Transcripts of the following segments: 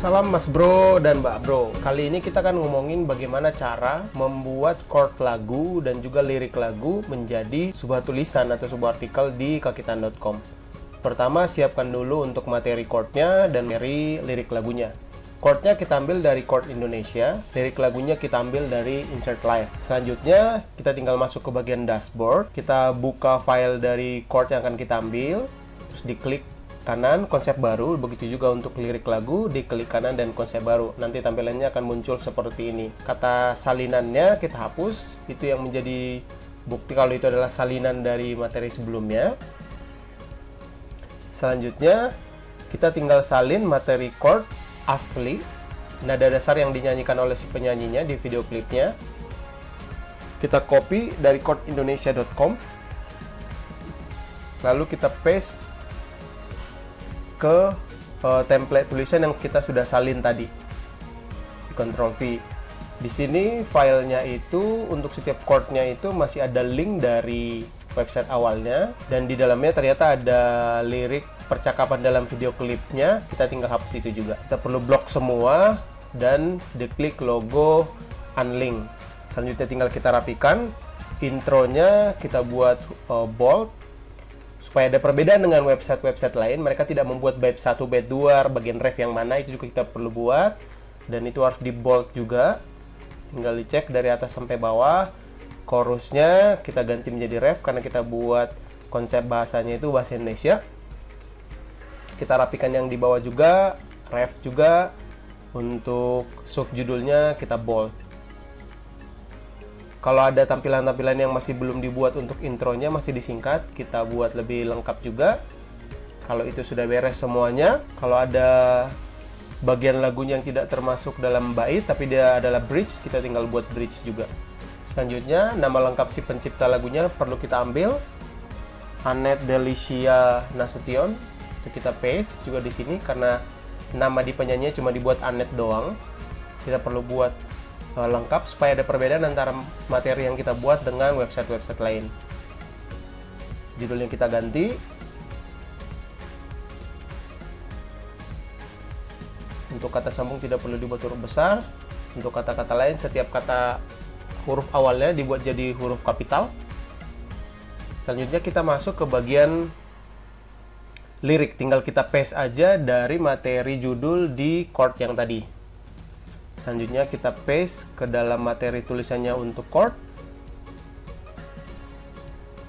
Salam Mas Bro dan Mbak Bro. Kali ini kita akan ngomongin bagaimana cara membuat chord lagu dan juga lirik lagu menjadi sebuah tulisan atau sebuah artikel di kakitan.com. Pertama, siapkan dulu untuk materi chordnya dan materi lirik lagunya. Chordnya kita ambil dari chord Indonesia, lirik lagunya kita ambil dari Insert Live. Selanjutnya, kita tinggal masuk ke bagian dashboard. Kita buka file dari chord yang akan kita ambil, terus diklik kanan konsep baru, begitu juga untuk lirik lagu, diklik kanan dan konsep baru. Nanti tampilannya akan muncul seperti ini. Kata salinannya kita hapus, itu yang menjadi bukti kalau itu adalah salinan dari materi sebelumnya. Selanjutnya kita tinggal salin materi chord asli, nada dasar yang dinyanyikan oleh si penyanyinya di video klipnya. Kita copy dari chordindonesia.com, lalu kita paste ke template tulisan yang kita sudah salin tadi. Ctrl V. Di sini filenya itu untuk setiap chordnya itu masih ada link dari website awalnya, dan di dalamnya ternyata ada lirik percakapan dalam video klipnya. Kita tinggal hapus itu juga. Kita perlu blok semua dan diklik logo unlink. Selanjutnya tinggal kita rapikan. Intronya kita buat bold supaya ada perbedaan dengan website-website lain. Mereka tidak membuat bait 1, bait 2, bagian ref yang mana, itu juga kita perlu buat. Dan itu harus di bold juga. Tinggal dicek dari atas sampai bawah. Chorusnya kita ganti menjadi ref karena kita buat konsep bahasanya itu bahasa Indonesia. Kita rapikan yang di bawah juga, ref juga. Untuk subjudulnya kita bold. Kalau ada tampilan-tampilan yang masih belum dibuat untuk intronya, masih disingkat, kita buat lebih lengkap juga. Kalau itu sudah beres semuanya, kalau ada bagian lagunya yang tidak termasuk dalam bait, tapi dia adalah bridge, kita tinggal buat bridge juga. Selanjutnya, nama lengkap si pencipta lagunya perlu kita ambil, Annette Delicia Nasution. Itu kita paste juga di sini, karena nama di penyanyinya cuma dibuat Annette doang. Kita perlu buat lengkap supaya ada perbedaan antara materi yang kita buat dengan website-website lain. Judulnya kita ganti. Untuk kata sambung tidak perlu dibuat huruf besar. Untuk kata-kata lain, setiap kata huruf awalnya dibuat jadi huruf kapital. Selanjutnya kita masuk ke bagian lirik. Tinggal kita paste aja dari materi judul di chord yang tadi. Selanjutnya kita paste ke dalam materi tulisannya untuk chord.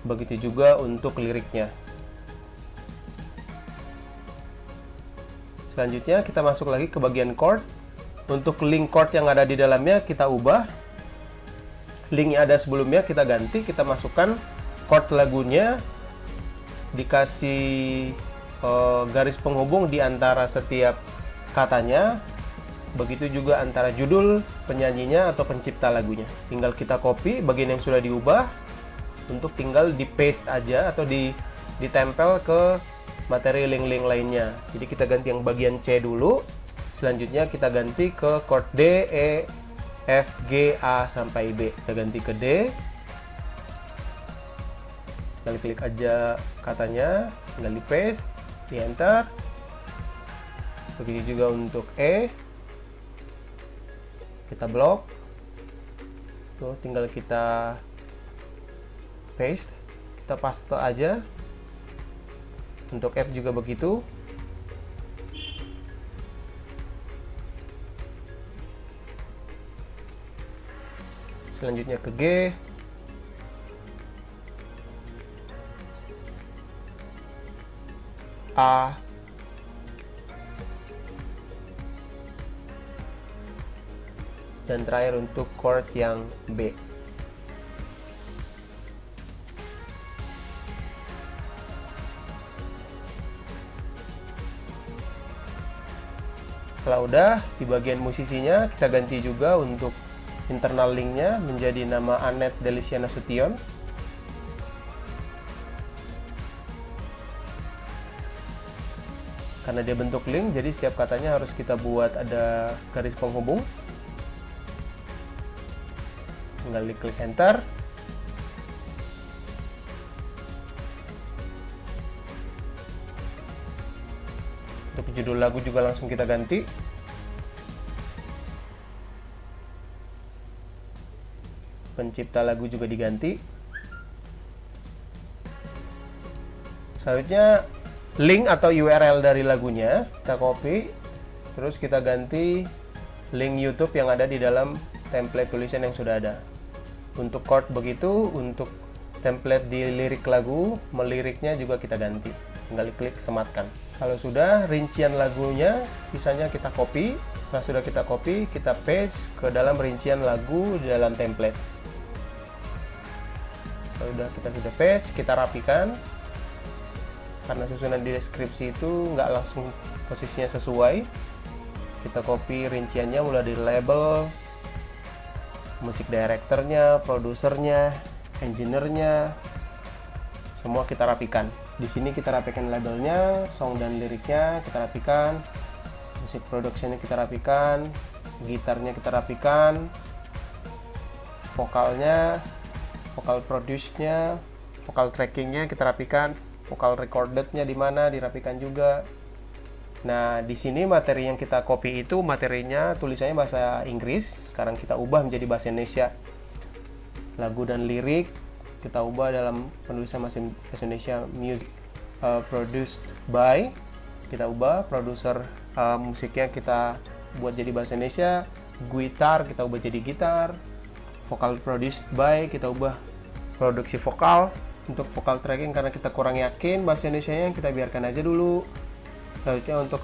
Begitu juga untuk liriknya. Selanjutnya kita masuk lagi ke bagian chord. Untuk link chord yang ada di dalamnya kita ubah. Link yang ada sebelumnya kita ganti, kita masukkan chord lagunya. Dikasih garis penghubung di antara setiap katanya. Begitu juga antara judul penyanyinya atau pencipta lagunya. Tinggal kita copy bagian yang sudah diubah, untuk tinggal di paste aja atau ditempel ke materi link-link lainnya. Jadi kita ganti yang bagian C dulu. Selanjutnya kita ganti ke chord D, E, F, G, A sampai B. Kita ganti ke D. Tinggal klik aja katanya, tinggal di paste, di enter. Begitu juga untuk E. Kita blok. Tuh, tinggal kita paste, kita paste aja. Untuk F juga begitu. Selanjutnya ke G. A. Dan terakhir untuk chord yang B. Setelah udah, di bagian musisinya kita ganti juga untuk internal linknya menjadi nama Annette Delicia Nasution. Karena dia bentuk link, jadi setiap katanya harus kita buat ada garis penghubung. Tinggal diklik enter. Untuk judul lagu juga langsung kita ganti. pencipta lagu juga diganti. Selanjutnya link atau URL dari lagunya kita copy, terus kita ganti link YouTube yang ada di dalam template tulisan yang sudah ada. Untuk chord begitu, untuk template di lirik lagu, meliriknya juga kita ganti. Tinggal klik sematkan. Kalau sudah, rincian lagunya sisanya kita copy. Setelah sudah kita copy, kita paste ke dalam rincian lagu di dalam template. Kita sudah paste, kita rapikan. Karena susunan di deskripsi itu nggak langsung posisinya sesuai, kita copy rinciannya mulai dari label, musik directornya, produsernya, engineer-nya, semua kita rapikan. Di sini kita rapikan labelnya, song dan liriknya kita rapikan, musik production-nya kita rapikan, gitarnya kita rapikan, vokalnya, vokal produce-nya, vokal tracking-nya kita rapikan, vokal recorded-nya di mana dirapikan juga. Nah, di sini materi yang kita copy itu materinya tulisannya bahasa Inggris, sekarang kita ubah menjadi bahasa Indonesia. Lagu dan lirik kita ubah dalam penulisan bahasa Indonesia, music produced by, kita ubah produser musiknya kita buat jadi bahasa Indonesia, gitar kita ubah jadi gitar, vokal produced by kita ubah produksi vokal. Untuk vokal tracking karena kita kurang yakin bahasa Indonesianya, kita biarkan aja dulu. Selanjutnya untuk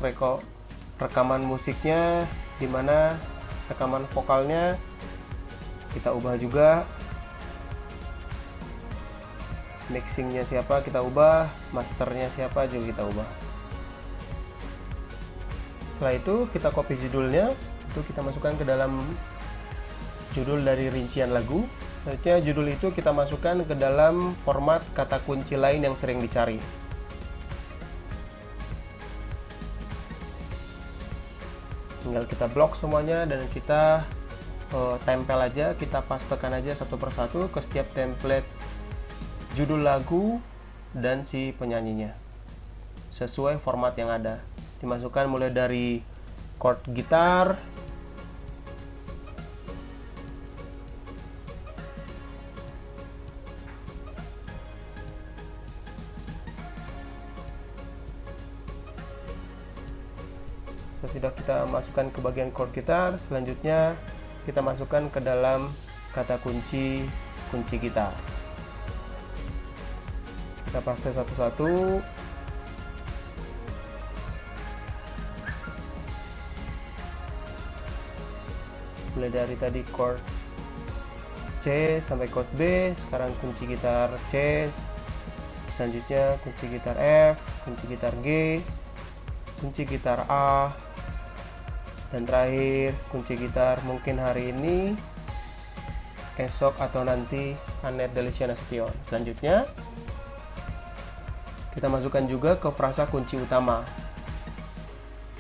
rekaman musiknya, dimana rekaman vokalnya kita ubah juga. Mixingnya siapa kita ubah, masternya siapa juga kita ubah. Setelah itu kita copy judulnya, itu kita masukkan ke dalam judul dari rincian lagu. Selanjutnya judul itu kita masukkan ke dalam format kata kunci lain yang sering dicari. Tinggal kita blok semuanya dan kita tempel aja, kita pastekan aja satu persatu ke setiap template judul lagu dan si penyanyinya sesuai format yang ada. Dimasukkan mulai dari chord gitar, sudah kita masukkan ke bagian chord gitar. Selanjutnya kita masukkan ke dalam kata kunci gitar. Kita paste satu-satu. Mulai dari tadi chord C sampai chord B, sekarang kunci gitar C, selanjutnya kunci gitar F, kunci gitar G, kunci gitar A, dan terakhir kunci gitar mungkin hari ini, esok atau nanti Annette Delisia Nasution. Selanjutnya kita masukkan juga ke frasa kunci utama.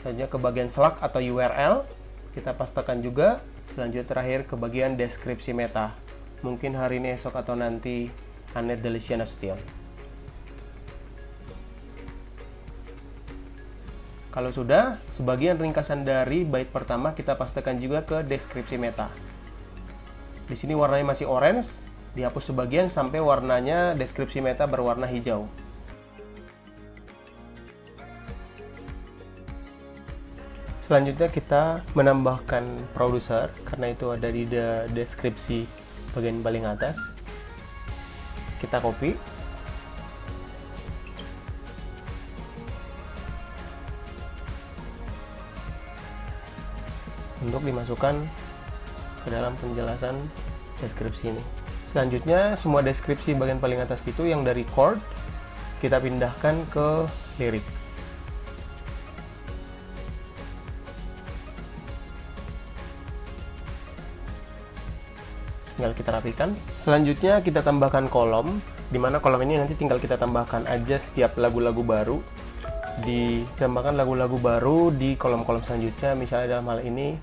Selanjutnya ke bagian slug atau URL kita pastekan juga. Selanjutnya terakhir ke bagian deskripsi meta, mungkin hari ini, esok atau nanti Annette Delisia Nasution. Kalau sudah, sebagian ringkasan dari bait pertama kita pastekan juga ke deskripsi meta. Di sini warnanya masih orange, dihapus sebagian sampai warnanya deskripsi meta berwarna hijau. Selanjutnya kita menambahkan produser, karena itu ada di deskripsi bagian paling atas. Kita copy. Untuk dimasukkan ke dalam penjelasan deskripsi ini. Selanjutnya semua deskripsi bagian paling atas itu yang dari chord kita pindahkan ke lirik. Tinggal kita rapikan. Selanjutnya kita tambahkan kolom, dimana kolom ini nanti tinggal kita tambahkan aja setiap lagu-lagu baru. Ditambahkan lagu-lagu baru di kolom-kolom selanjutnya. Misalnya dalam hal ini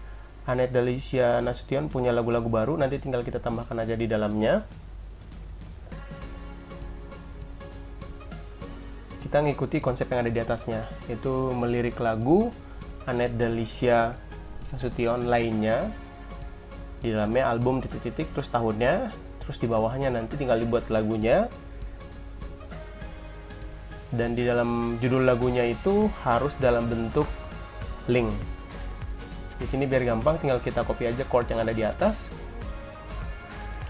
Annette Delisia Nasution punya lagu-lagu baru, nanti tinggal kita tambahkan aja di dalamnya. Kita ngikuti konsep yang ada di atasnya, yaitu melirik lagu Annette Delisia Nasution lainnya. Di dalamnya album titik-titik, terus tahunnya, terus di bawahnya nanti tinggal dibuat lagunya. Dan di dalam judul lagunya itu harus dalam bentuk link. Di sini biar gampang, tinggal kita copy aja chord yang ada di atas,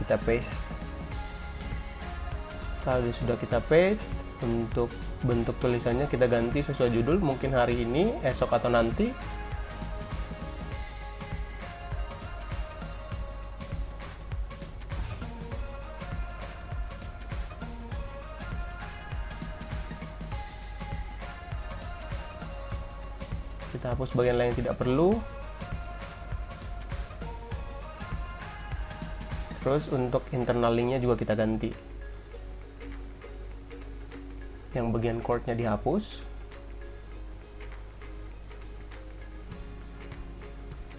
kita paste. Setelah sudah kita paste, untuk bentuk tulisannya kita ganti sesuai judul, mungkin hari ini, esok atau nanti. Kita hapus bagian lain yang tidak perlu. Terus untuk internal linknya juga kita ganti. Yang bagian chordnya dihapus.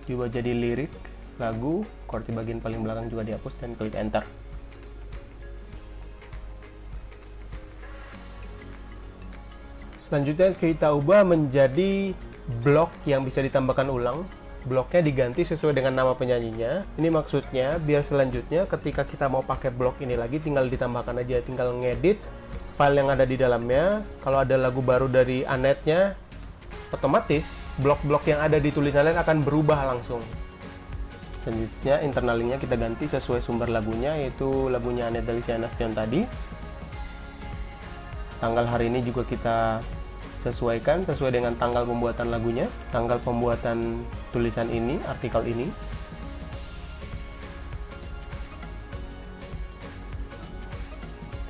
Juga jadi lirik lagu, chord di bagian paling belakang juga dihapus dan klik enter. Selanjutnya kita ubah menjadi blok yang bisa ditambahkan ulang. Bloknya diganti sesuai dengan nama penyanyinya. Ini maksudnya biar selanjutnya ketika kita mau pakai blok ini lagi, tinggal ditambahkan aja, tinggal ngedit file yang ada di dalamnya. Kalau ada lagu baru dari Anetnya, otomatis blok-blok yang ada di tulisan lain akan berubah langsung. Selanjutnya internal linknya kita ganti sesuai sumber lagunya, yaitu lagunya Anet Delisia Nasution tadi. Tanggal hari ini juga kita sesuaikan sesuai dengan tanggal pembuatan lagunya, tanggal pembuatan tulisan ini, artikel ini.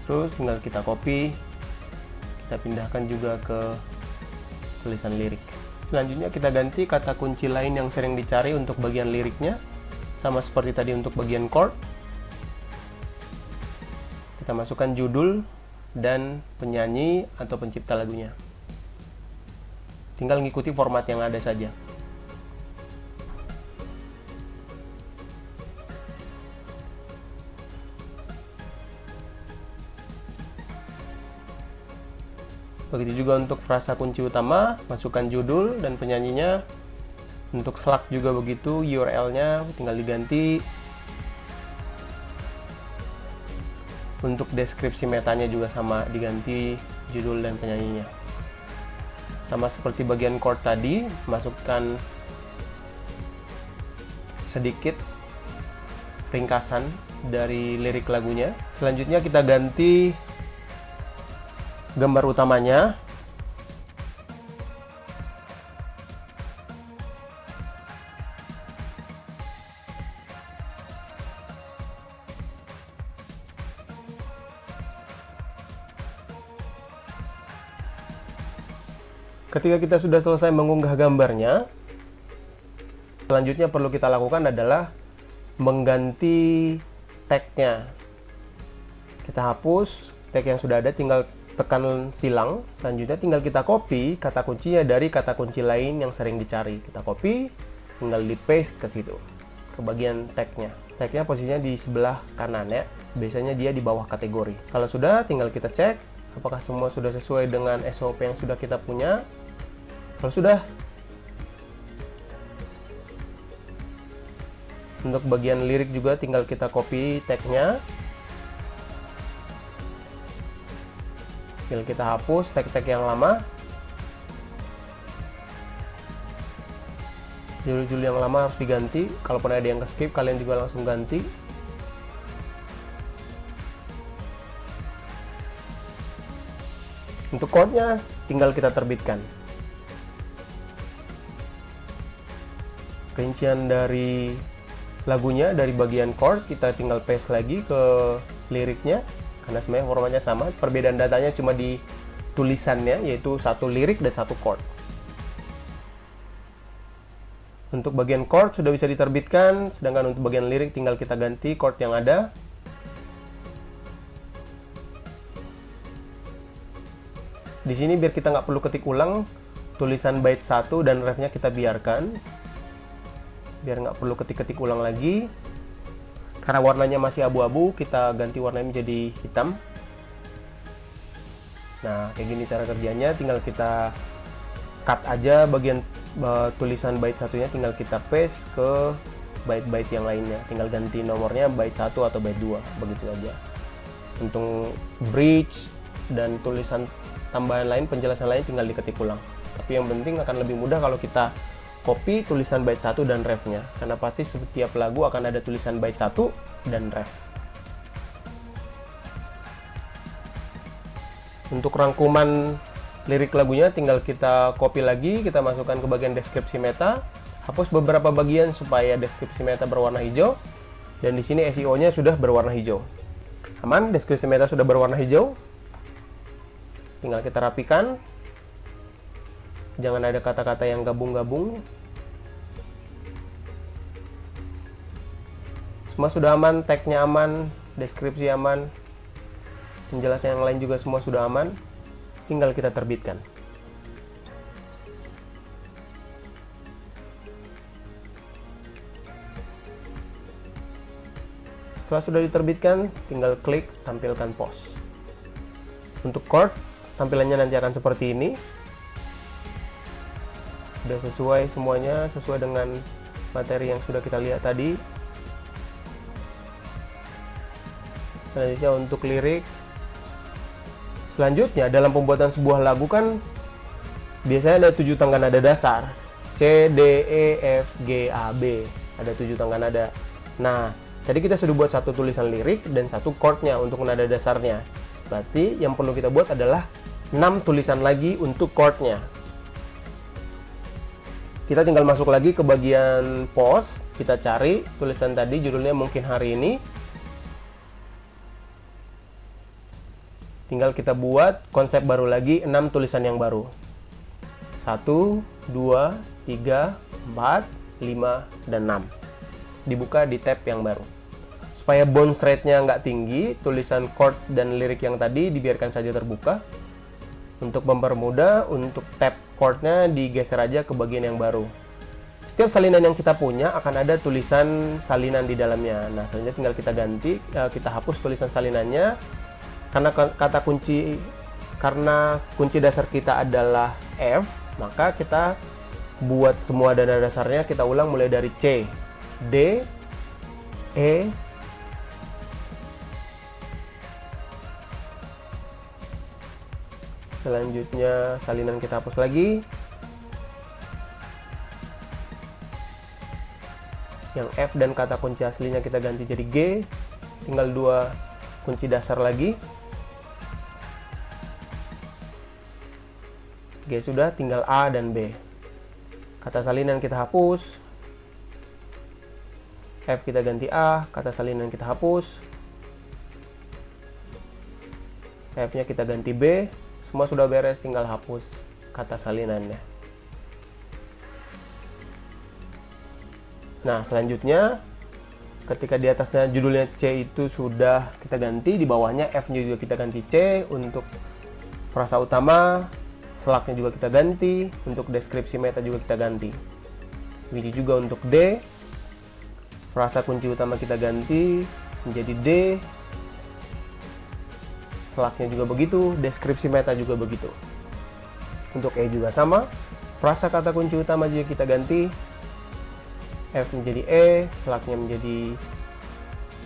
Terus tinggal kita copy, kita pindahkan juga ke tulisan lirik. Selanjutnya kita ganti kata kunci lain yang sering dicari untuk bagian liriknya, sama seperti tadi untuk bagian chord. Kita masukkan judul dan penyanyi atau pencipta lagunya. Tinggal ngikuti format yang ada saja. Begitu juga untuk frasa kunci utama, masukkan judul dan penyanyinya. Untuk Slack juga begitu, URL-nya tinggal diganti. Untuk deskripsi metanya juga sama, diganti judul dan penyanyinya. Sama seperti bagian chord tadi, masukkan sedikit ringkasan dari lirik lagunya. Selanjutnya kita ganti gambar utamanya. Ketika kita sudah selesai mengunggah gambarnya, selanjutnya perlu kita lakukan adalah mengganti tag-nya. Kita hapus tag yang sudah ada, tinggal tekan silang. Selanjutnya tinggal kita copy kata kuncinya dari kata kunci lain yang sering dicari. Kita copy, tinggal di paste ke situ, ke bagian tag-nya. Tag-nya posisinya di sebelah kanan ya. Biasanya dia di bawah kategori. Kalau sudah, tinggal kita cek apakah semua sudah sesuai dengan SOP yang sudah kita punya. Kalau sudah, untuk bagian lirik juga tinggal kita copy tag-nya. Tinggal kita hapus tag-tag yang lama. Judul-judul yang lama harus diganti. Kalaupun ada yang ke-skip, kalian juga langsung ganti. Untuk chord-nya tinggal kita terbitkan. Rincian dari lagunya dari bagian chord kita tinggal paste lagi ke liriknya, karena sebenarnya formatnya sama. Perbedaan datanya cuma di tulisannya, yaitu satu lirik dan satu chord. Untuk bagian chord sudah bisa diterbitkan, sedangkan untuk bagian lirik tinggal kita ganti chord yang ada. Di sini biar kita nggak perlu ketik ulang, tulisan bait 1 dan refnya kita biarkan. Biar nggak perlu ketik-ketik ulang lagi. Karena warnanya masih abu-abu, kita ganti warnanya menjadi hitam. Nah, kayak gini cara kerjanya. Tinggal kita cut aja bagian tulisan bait satunya, tinggal kita paste ke byte-byte yang lainnya. Tinggal ganti nomornya byte 1 atau byte 2, begitu aja. Untuk bridge dan tulisan tambahan lain, penjelasan lain tinggal diketik ulang. Tapi yang penting akan lebih mudah kalau kita copy tulisan byte 1 dan refnya, karena pasti setiap lagu akan ada tulisan byte 1 dan ref. Untuk rangkuman lirik lagunya tinggal kita copy lagi, kita masukkan ke bagian deskripsi meta, hapus beberapa bagian supaya deskripsi meta berwarna hijau, dan di sini SEO-nya sudah berwarna hijau. Aman, deskripsi meta sudah berwarna hijau. Tinggal kita rapikan. Jangan ada kata-kata yang gabung-gabung. Semua sudah aman, tag-nya aman, deskripsi aman, penjelasan yang lain juga semua sudah aman. Tinggal kita terbitkan. Setelah sudah diterbitkan, tinggal klik tampilkan post. Untuk chord, tampilannya nanti akan seperti ini. Sudah sesuai semuanya, sesuai dengan materi yang sudah kita lihat tadi. Selanjutnya untuk lirik. Selanjutnya dalam pembuatan sebuah lagu kan biasanya ada 7 tangga nada dasar. C, D, E, F, G, A, B. Ada 7 tangga nada. Nah, tadi kita sudah buat satu tulisan lirik dan satu chordnya untuk nada dasarnya. Berarti yang perlu kita buat adalah 6 tulisan lagi untuk chordnya. Kita tinggal masuk lagi ke bagian post. Kita cari tulisan tadi, judulnya mungkin hari ini. Tinggal kita buat konsep baru lagi, 6 tulisan yang baru. 1, 2, 3, 4, 5, dan 6. Dibuka di tab yang baru. Supaya bounce rate-nya nggak tinggi, tulisan chord dan lirik yang tadi dibiarkan saja terbuka. Untuk mempermudah, untuk tab chord-nya digeser aja ke bagian yang baru. Setiap salinan yang kita punya akan ada tulisan salinan di dalamnya. Nah, selanjutnya tinggal kita ganti, kita hapus tulisan salinannya. Karena kunci dasar kita adalah F, maka kita buat semua nada dasarnya, kita ulang mulai dari C, D, E, selanjutnya salinan kita hapus lagi. Yang F dan kata kunci aslinya kita ganti jadi G, tinggal 2 kunci dasar lagi. G sudah, tinggal A dan B. Kata salinan kita hapus. F kita ganti A, kata salinan kita hapus. F-nya kita ganti B. Semua sudah beres, tinggal hapus kata salinannya. Nah, selanjutnya ketika di atasnya judulnya C itu sudah kita ganti, di bawahnya F-nya juga kita ganti C. Untuk frasa utama, selaknya juga kita ganti, untuk deskripsi meta juga kita ganti. Begitu juga untuk D, frasa kunci utama kita ganti menjadi D, selaknya juga begitu, deskripsi meta juga begitu. Untuk E juga sama, frasa kata kunci utama juga kita ganti, F menjadi E, selaknya menjadi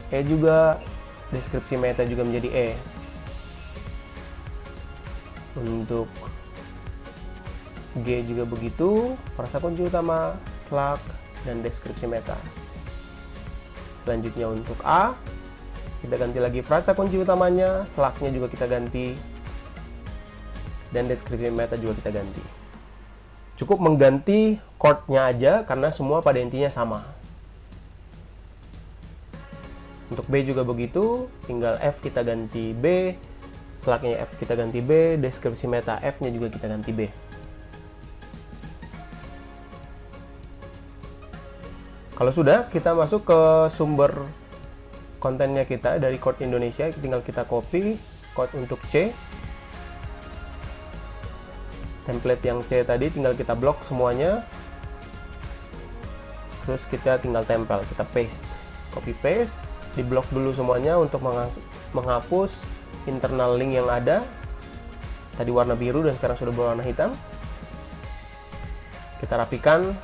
E juga, deskripsi meta juga menjadi E. Untuk G juga begitu, frasa kunci utama, selak, dan deskripsi meta. Selanjutnya untuk A, kita ganti lagi frasa kunci utamanya, selaknya juga kita ganti, dan deskripsi meta juga kita ganti. Cukup mengganti chord-nya aja karena semua pada intinya sama. Untuk B juga begitu, tinggal F kita ganti B, selaknya F kita ganti B, deskripsi meta F-nya juga kita ganti B. Kalau sudah, kita masuk ke sumber kontennya kita dari Chord Indonesia. Tinggal kita copy chord untuk C. Template yang C tadi tinggal kita blok semuanya. Terus kita tinggal tempel, kita paste. Copy paste, di blok dulu semuanya untuk menghapus internal link yang ada. Tadi warna biru dan sekarang sudah berwarna hitam. Kita rapikan.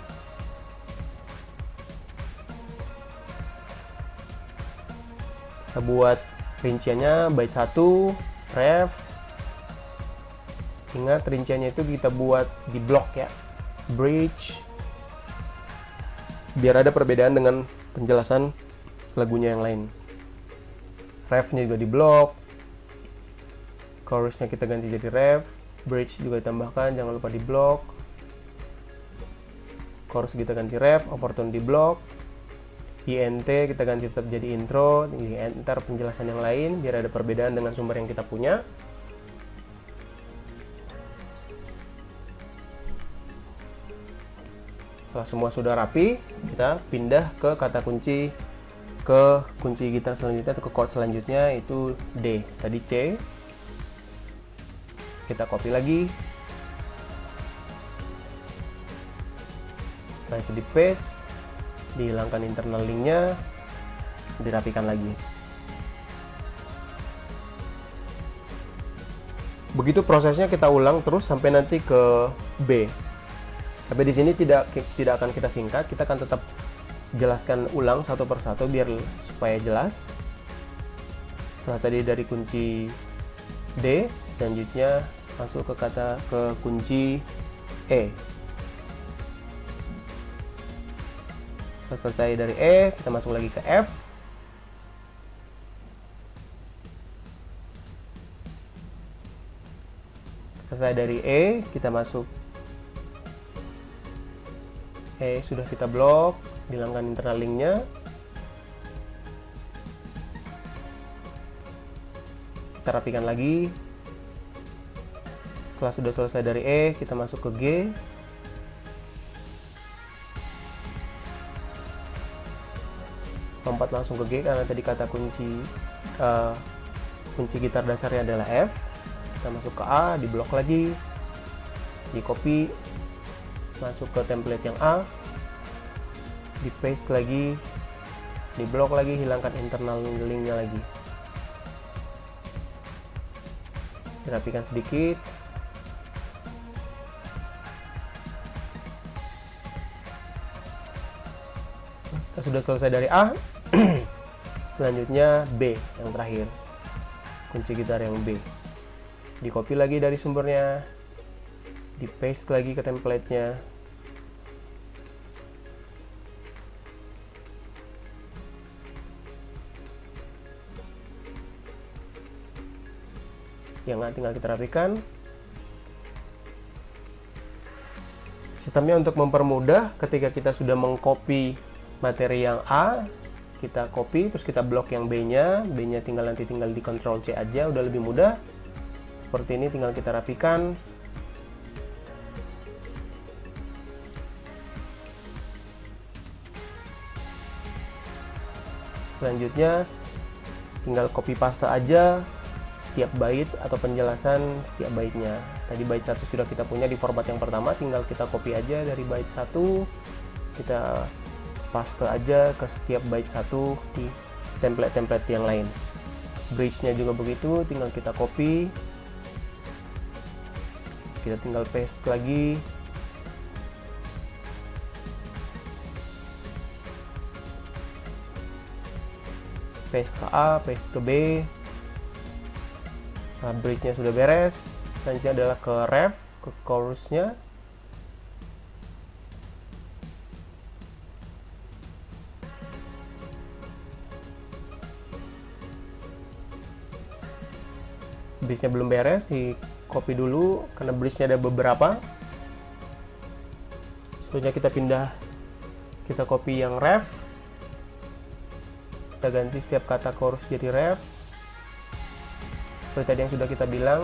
Kita buat rinciannya byte 1 ref. Ingat rinciannya itu kita buat di blok ya, bridge, biar ada perbedaan dengan penjelasan lagunya yang lain. Refnya juga di blok, chorusnya kita ganti jadi ref, bridge juga ditambahkan, jangan lupa di blok, chorus kita ganti ref, overtone di blok, INT kita ganti tetap jadi intro, enter penjelasan yang lain biar ada perbedaan dengan sumber yang kita punya. Setelah semua sudah rapi, kita pindah ke kata kunci, ke kunci gitar selanjutnya atau ke chord selanjutnya, itu D. Tadi C. Kita copy lagi. Nah, itu di paste, dihilangkan internal linknya, dirapikan lagi. Begitu prosesnya kita ulang terus sampai nanti ke B. Tapi di sini tidak akan kita singkat, kita akan tetap jelaskan ulang satu persatu biar supaya jelas. Setelah tadi dari kunci D, selanjutnya masuk ke kunci E. Setelah selesai dari E, kita masuk lagi ke F. Selesai dari E, kita masuk E, sudah kita blok, hilangkan internal linknya. Kita rapikan lagi. Setelah sudah selesai dari E, kita masuk ke G. Lompat langsung ke G karena tadi kata kunci gitar dasarnya adalah F. Kita masuk ke A, di blok lagi, di copy, masuk ke template yang A, di paste lagi, di blok lagi, hilangkan internal linknya lagi, dirapikan sedikit. Kita sudah selesai dari A. Selanjutnya B yang terakhir, kunci gitar yang B, di copy lagi dari sumbernya, di paste lagi ke template-nya. Yang A tinggal kita rapikan. Sistemnya untuk mempermudah, ketika kita sudah mengcopy materi yang A, kita copy terus kita blok yang B-nya, B-nya tinggal di Ctrl C aja, udah lebih mudah. Seperti ini, tinggal kita rapikan. Selanjutnya tinggal copy paste aja setiap bait atau penjelasan setiap baitnya. Tadi bait 1 sudah kita punya di format yang pertama, tinggal kita copy aja dari bait 1, kita paste aja ke setiap bait 1 di template-template yang lain. Bridge-nya juga begitu, tinggal kita copy, kita tinggal paste lagi. Paste ke A, paste ke B. Nah, bridge-nya sudah beres. Selanjutnya adalah ke ref, ke chorus-nya. Bridge-nya belum beres, di copy dulu karena bridge-nya ada beberapa. Selanjutnya kita pindah, kita copy yang ref. Kita ganti setiap kata chorus jadi ref. Seperti tadi yang sudah kita bilang,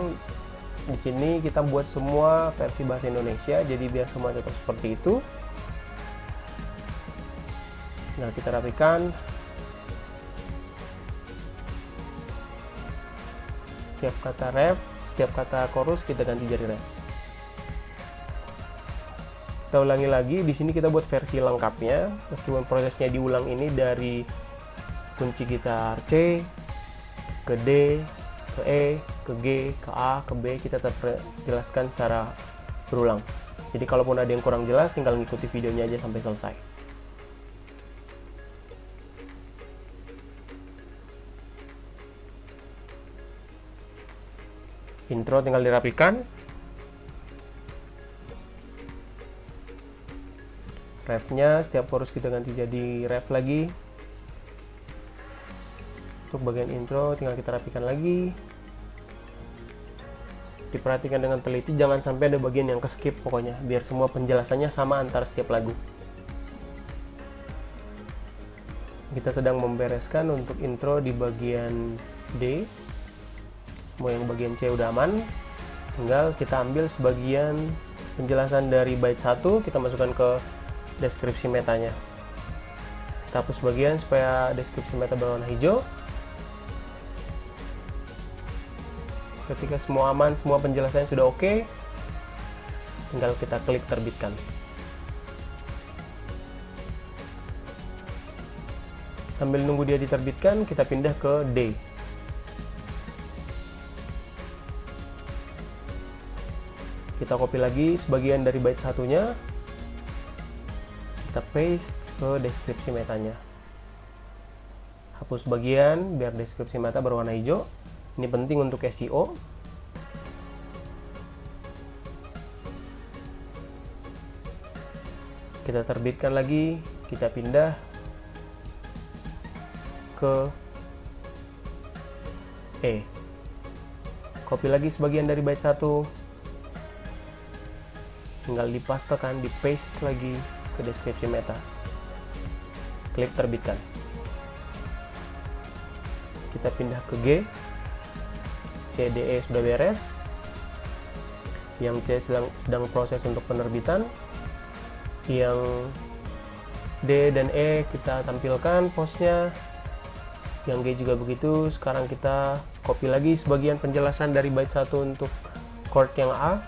di sini kita buat semua versi bahasa Indonesia, jadi biar semua tetap seperti itu. Nah, kita rapikan. Setiap kata ref, setiap kata chorus kita ganti jadi ref. Kita ulangi lagi. Di sini kita buat versi lengkapnya, meskipun prosesnya diulang ini dari kunci gitar C ke D, ke E, ke G, ke A, ke B, kita tetap jelaskan secara berulang. Jadi kalaupun ada yang kurang jelas, tinggal ngikuti videonya aja sampai selesai. Intro tinggal dirapikan. Refnya setiap chorus kita ganti jadi ref lagi. Untuk bagian intro tinggal kita rapikan lagi. Diperhatikan dengan teliti, jangan sampai ada bagian yang ke-skip pokoknya, biar semua penjelasannya sama antara setiap lagu. Kita sedang membereskan untuk intro di bagian D. Semua yang bagian C udah aman. Tinggal kita ambil sebagian penjelasan dari bait 1, kita masukkan ke deskripsi metanya. Kita hapus bagian supaya deskripsi meta berwarna hijau. Ketika semua aman, semua penjelasannya sudah oke, tinggal kita klik terbitkan. Sambil nunggu dia diterbitkan, kita pindah ke D. Kita copy lagi sebagian dari bait satunya, kita paste ke deskripsi metanya. Hapus bagian biar deskripsi meta berwarna hijau. Ini penting untuk SEO. Kita terbitkan lagi, kita pindah ke E. Copy lagi sebagian dari bait 1. Tinggal dipastekan, di paste lagi ke deskripsi meta. Klik terbitkan. Kita pindah ke G. C, D, E sudah beres. Yang C sedang proses untuk penerbitan. Yang D dan E kita tampilkan postnya. Yang G juga begitu. Sekarang kita copy lagi sebagian penjelasan dari bait 1 untuk chord yang A.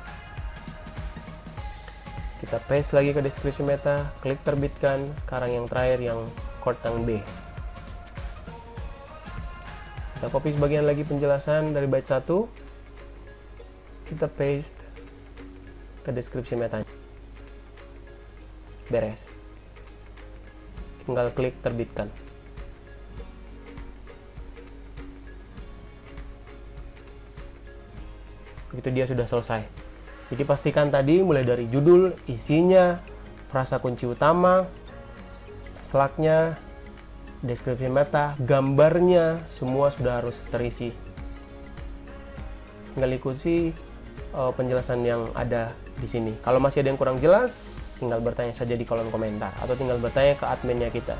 Kita paste lagi ke deskripsi meta, klik terbitkan. Sekarang yang terakhir yang chord yang B. Kita copy sebagian lagi penjelasan dari bait 1. Kita paste ke deskripsi metanya. Beres. Tinggal klik terbitkan. Begitu dia sudah selesai. Jadi pastikan tadi mulai dari judul, isinya, frasa kunci utama, slugnya, deskripsi meta, gambarnya, semua sudah harus terisi. Tinggal ikuti penjelasan yang ada di sini. Kalau masih ada yang kurang jelas, tinggal bertanya saja di kolom komentar atau tinggal bertanya ke adminnya kita.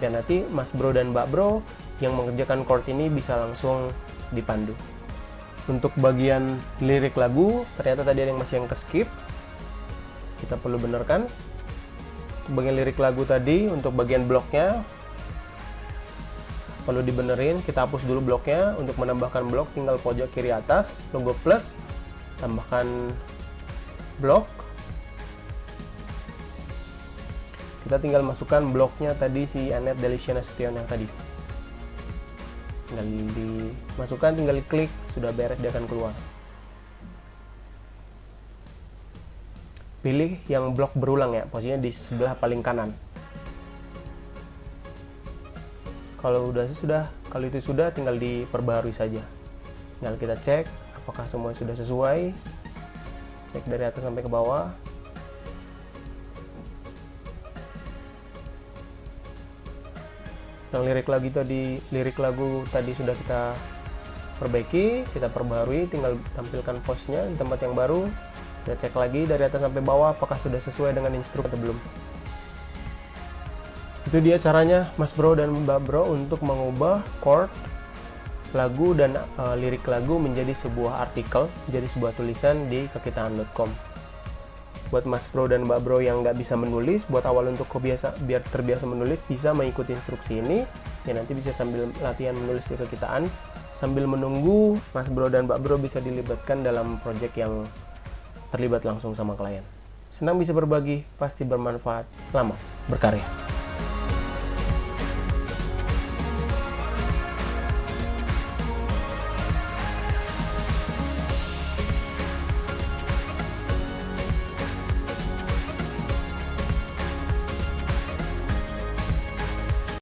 Dan nanti Mas Bro dan Mbak Bro yang mengerjakan chord ini bisa langsung dipandu. Untuk bagian lirik lagu, ternyata tadi ada yang masih yang ke-skip. Kita perlu benarkan. Untuk bagian lirik lagu tadi, untuk bagian bloknya, perlu dibenerin. Kita hapus dulu bloknya. Untuk menambahkan blok, tinggal pojok kiri atas, logo plus, tambahkan blok. Kita tinggal masukkan bloknya tadi, si Annette Delicia Nasution yang tadi. Tinggal dimasukkan, tinggal diklik, sudah beres, dia akan keluar. Pilih yang blok berulang ya, posisinya di sebelah paling kanan. Kalau itu sudah, tinggal diperbarui saja. Tinggal kita cek apakah semua sudah sesuai. Cek dari atas sampai ke bawah. Yang lirik lagu tadi sudah kita perbaiki, kita perbarui, tinggal tampilkan postnya di tempat yang baru. Kita cek lagi dari atas sampai bawah apakah sudah sesuai dengan instruksi atau belum. Itu dia caranya Mas Bro dan Mbak Bro untuk mengubah chord lagu dan lirik lagu menjadi sebuah artikel, menjadi sebuah tulisan di kekitaan.com. Buat Mas Bro dan Mbak Bro yang nggak bisa menulis, buat awal untuk biar terbiasa menulis, bisa mengikuti instruksi ini. Ya nanti bisa sambil latihan menulis di kekitaan, sambil menunggu Mas Bro dan Mbak Bro bisa dilibatkan dalam project yang terlibat langsung sama klien. Senang bisa berbagi, pasti bermanfaat. Selamat berkarya.